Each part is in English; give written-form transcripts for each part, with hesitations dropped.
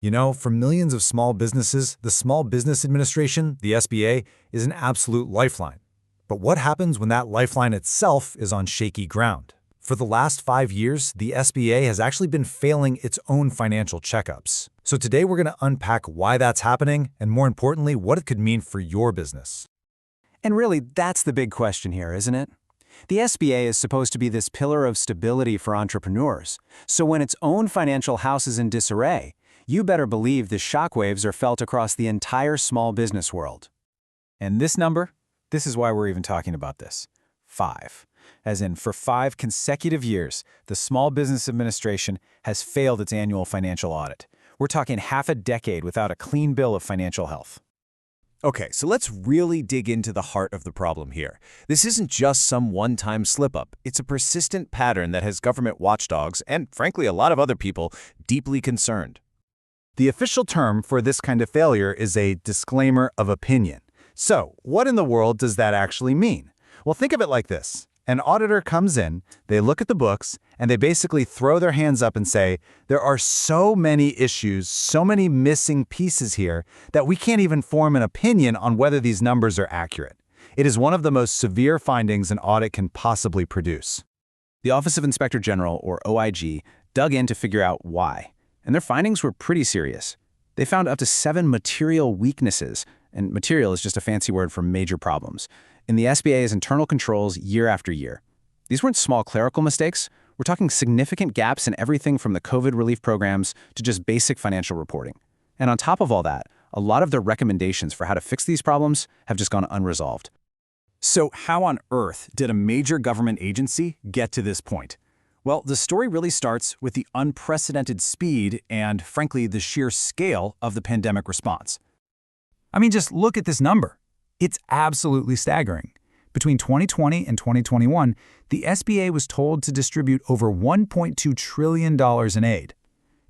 You know, for millions of small businesses, the Small Business Administration, the SBA, is an absolute lifeline. But what happens when that lifeline itself is on shaky ground? For the last 5 years, the SBA has actually been failing its own financial checkups. So today we're going to unpack why that's happening and, more importantly, what it could mean for your business. And really, that's the big question here, isn't it? The SBA is supposed to be this pillar of stability for entrepreneurs. So when its own financial house is in disarray, you better believe the shockwaves are felt across the entire small business world. And this number? This is why we're even talking about this. 5. As in, for 5 consecutive years, the Small Business Administration has failed its annual financial audit. We're talking half a decade without a clean bill of financial health. Okay, so let's really dig into the heart of the problem here. This isn't just some one-time slip-up. It's a persistent pattern that has government watchdogs and, frankly, a lot of other people deeply concerned. The official term for this kind of failure is a disclaimer of opinion. So, what in the world does that actually mean? Well, think of it like this. An auditor comes in, they look at the books, and they basically throw their hands up and say, there are so many issues, so many missing pieces here, that we can't even form an opinion on whether these numbers are accurate. It is one of the most severe findings an audit can possibly produce. The Office of Inspector General, or OIG, dug in to figure out why. And their findings were pretty serious. They found up to 7 material weaknesses, and material is just a fancy word for major problems, in the SBA's internal controls year after year. These weren't small clerical mistakes. We're talking significant gaps in everything from the COVID relief programs to just basic financial reporting. And on top of all that, a lot of their recommendations for how to fix these problems have just gone unresolved. So how on earth did a major government agency get to this point? Well, the story really starts with the unprecedented speed and, frankly, the sheer scale of the pandemic response. I mean, just look at this number. It's absolutely staggering. Between 2020 and 2021, the SBA was told to distribute over $1.2 trillion in aid.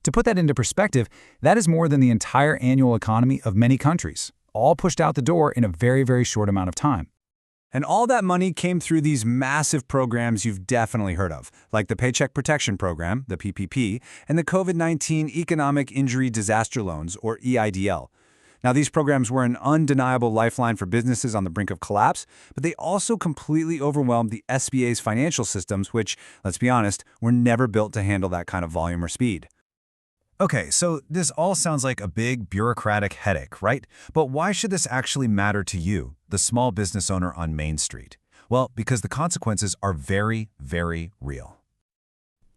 To put that into perspective, that is more than the entire annual economy of many countries, all pushed out the door in a very, very short amount of time. And all that money came through these massive programs you've definitely heard of, like the Paycheck Protection Program, the PPP, and the COVID-19 Economic Injury Disaster Loans, or EIDL. Now, these programs were an undeniable lifeline for businesses on the brink of collapse, but they also completely overwhelmed the SBA's financial systems, which, let's be honest, were never built to handle that kind of volume or speed. Okay, so this all sounds like a big bureaucratic headache, right? But why should this actually matter to you, the small business owner on Main Street? Well, because the consequences are very, very real.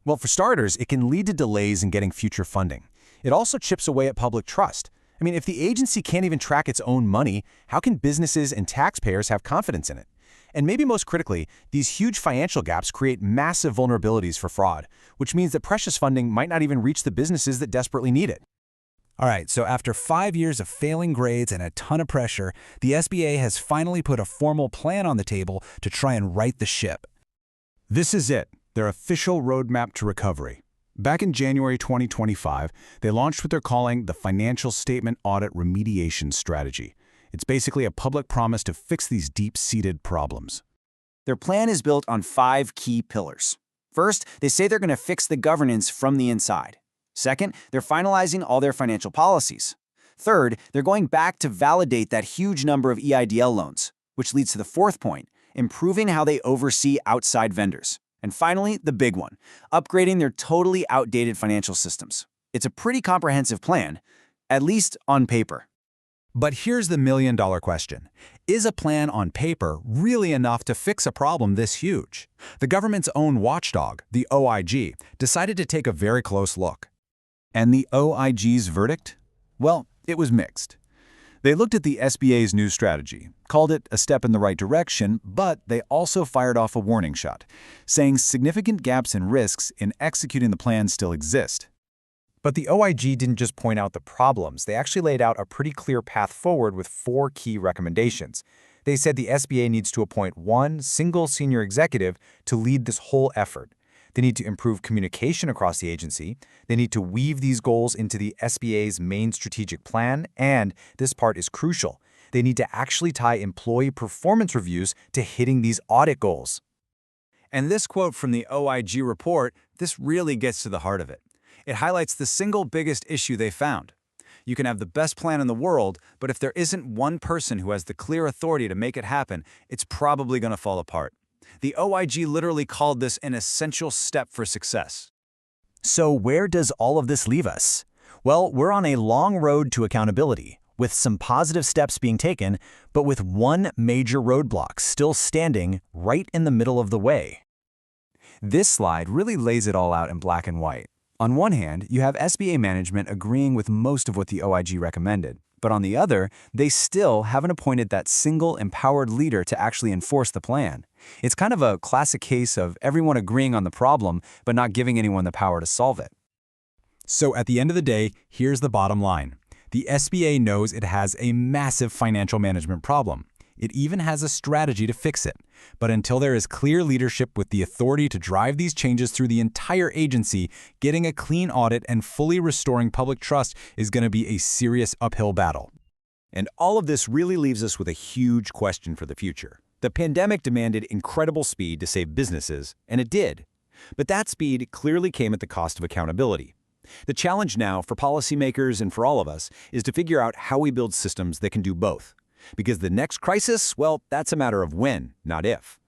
Well, for starters, it can lead to delays in getting future funding. It also chips away at public trust. I mean, if the agency can't even track its own money, how can businesses and taxpayers have confidence in it? And maybe most critically, these huge financial gaps create massive vulnerabilities for fraud, which means that precious funding might not even reach the businesses that desperately need it. All right, so after 5 years of failing grades and a ton of pressure, the SBA has finally put a formal plan on the table to try and right the ship. This is it, their official roadmap to recovery. Back in January 2025, they launched what they're calling the Financial Statement Audit Remediation Strategy. It's basically a public promise to fix these deep-seated problems. Their plan is built on 5 key pillars. First, they say they're going to fix the governance from the inside. Second, they're finalizing all their financial policies. Third, they're going back to validate that huge number of EIDL loans, which leads to the 4th point, improving how they oversee outside vendors. And finally, the big one, upgrading their totally outdated financial systems. It's a pretty comprehensive plan, at least on paper. But here's the million-dollar question. Is a plan on paper really enough to fix a problem this huge? The government's own watchdog, the OIG, decided to take a very close look. And the OIG's verdict? Well, it was mixed. They looked at the SBA's new strategy, called it a step in the right direction, but they also fired off a warning shot, saying significant gaps and risks in executing the plan still exist. But the OIG didn't just point out the problems. They actually laid out a pretty clear path forward with 4 key recommendations. They said the SBA needs to appoint one single senior executive to lead this whole effort. They need to improve communication across the agency. They need to weave these goals into the SBA's main strategic plan, and this part is crucial. They need to actually tie employee performance reviews to hitting these audit goals. And this quote from the OIG report, this really gets to the heart of it. It highlights the single biggest issue they found: You can have the best plan in the world, but if there isn't one person who has the clear authority to make it happen, it's probably going to fall apart. The OIG literally called this an essential step for success. So where does all of this leave us? Well, we're on a long road to accountability, with some positive steps being taken, but with one major roadblock still standing right in the middle of the way. This slide really lays it all out in black and white. On one hand, you have SBA management agreeing with most of what the OIG recommended. But on the other, they still haven't appointed that single empowered leader to actually enforce the plan. It's kind of a classic case of everyone agreeing on the problem, but not giving anyone the power to solve it. So at the end of the day, here's the bottom line. The SBA knows it has a massive financial management problem. It even has a strategy to fix it. But until there is clear leadership with the authority to drive these changes through the entire agency, getting a clean audit and fully restoring public trust is going to be a serious uphill battle. And all of this really leaves us with a huge question for the future. The pandemic demanded incredible speed to save businesses, and it did. But that speed clearly came at the cost of accountability. The challenge now for policymakers and for all of us is to figure out how we build systems that can do both. Because the next crisis, well, that's a matter of when, not if.